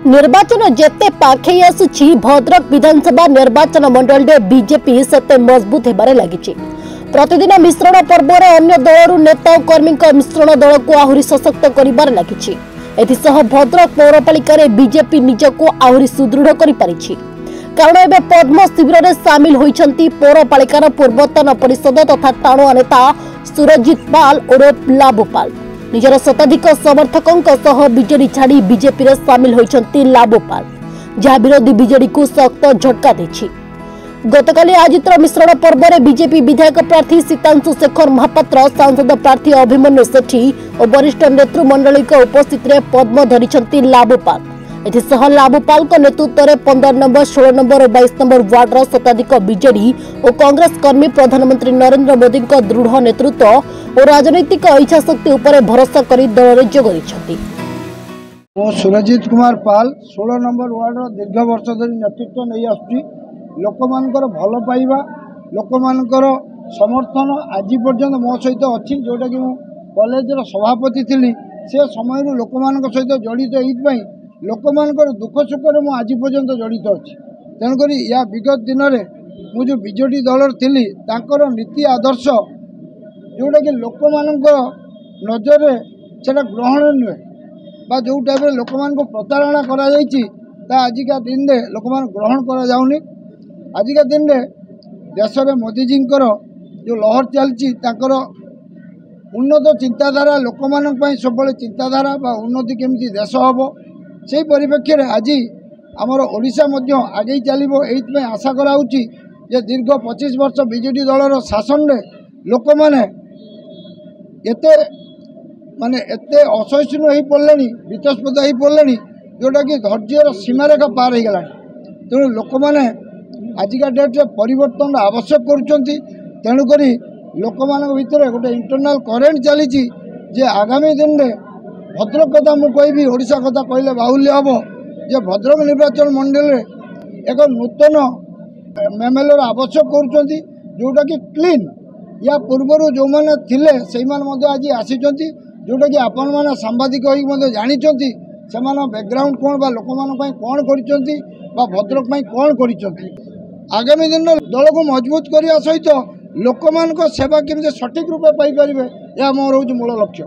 निर्वाचन जेते पाखई आसुछि भद्रक विधानसभा निर्वाचन मंडल में बीजेपी सेते मजबूत हेबारे लागिछि। प्रतिदिन मिश्रण पर्व में अन्य दलर नेता और कर्मी मिश्रण दल को आहरी सशक्त करिबार लागिछि। एथिसह भद्रक पौरपालिका रे बीजेपी निजको आहरी सुदृढ़ करि पारिछि। कारण एबे पद्म शिविर में सामिल होइछंती पौरपालिकार पूर्वतन परिषद तथा टाणुआ नेता सुरजित पाल ओरफ लाभपाल। निजर शताधिक समर्थकों बीजेडी छाड़ी बीजेपी रे सामिल होइछंती लाभपाल, जहाँ विरोधी बीजेडी को सख्त झटका देछि। गतकाली आयोजित मिश्रण पर्व में बीजेपी विधायक प्रार्थी सीतांशु शेखर महापात्र, सांसद प्रार्थी अभिमन्यु सेठी और वरिष्ठ नेतृमंडलिक उपस्थित रे पद्म धरिछंती लाभपाल। एथिसह लाभपाल नेतृत्व में 15 नंबर, 16 नंबर और 22 नंबर वार्डर शताधिक बीजेडी और कांग्रेस कर्मी प्रधानमंत्री नरेंद्र मोदी दृढ़ नेतृत्व और राजनैतिक इच्छाशक्ति उपर भरोसा कर दल में जोग देछंती। सुरजित कुमार पाल 16 नंबर वार्डर दीर्घ वर्ष धरी नेतृत्व नहीं आसुची। लोकमानकर भल पाइबा, लोकमानकर समर्थन आज पर्यंत मो सहित अच्छी, जोटा कि कॉलेजर सभापति थी से समय लोकमान सहित जड़ित होई लोकमानकर दुख सुखर मु आज पर्यंत जड़ित अच्छी। तेणुक या विगत दिन में मुझे जो बीजेडी दल थी तांकर नीति आदर्श जोटा कि लोकमानकर नजर से ग्रहण नुहे बा जो टाइप लोक मान प्रतारणा करा आजिका दिन में लोक मान ग्रहण करा जाउनी। आजिका दिन में देश में मोदीजी जो लहर चलती उन्नत चिंताधारा लोक मान सब चिंताधारा बा उन्नति केमती देश हम से परिप्रेक्षी में आज आमर ओडिशा आगे चलो। ये आशा कराऊँची जे दीर्घ 25 वर्ष बीजेडी दलर शासन में लोक मैंने एते माने एते असहिष्णु हो पड़े, वितस्पद हो पड़े, जोटा कि धैर्यर सीमारेखा पार हो गला। तेणु लोक मैंने आजिका डेट्रे परिवर्तन आवश्यक करुँच। तेणुक लोक मान भितर गोटे इंटरनाल करेन्ट चली जे आगामी दिन में भद्रक कथा मुझे कहि ओडिशा कथा कहले बाहुल्य हम जे भद्रक निर्वाचन मंडल एक नूतन एमएलए आवश्यक करुँच, जोटा कि क्लीन या पूर्वर जो मैंने थिले से आज आसी, जोटा कि आपण मैंने सांबादिक जानी से बैकग्राउंड कौन बा लोक मान कौन कर भद्रक कौन कर। आगामी दिन दल को मजबूत करने सहित लोक मान सेवा केमती सठिक रूप पाई पारे, यह मोर हूँ मूल लक्ष्य।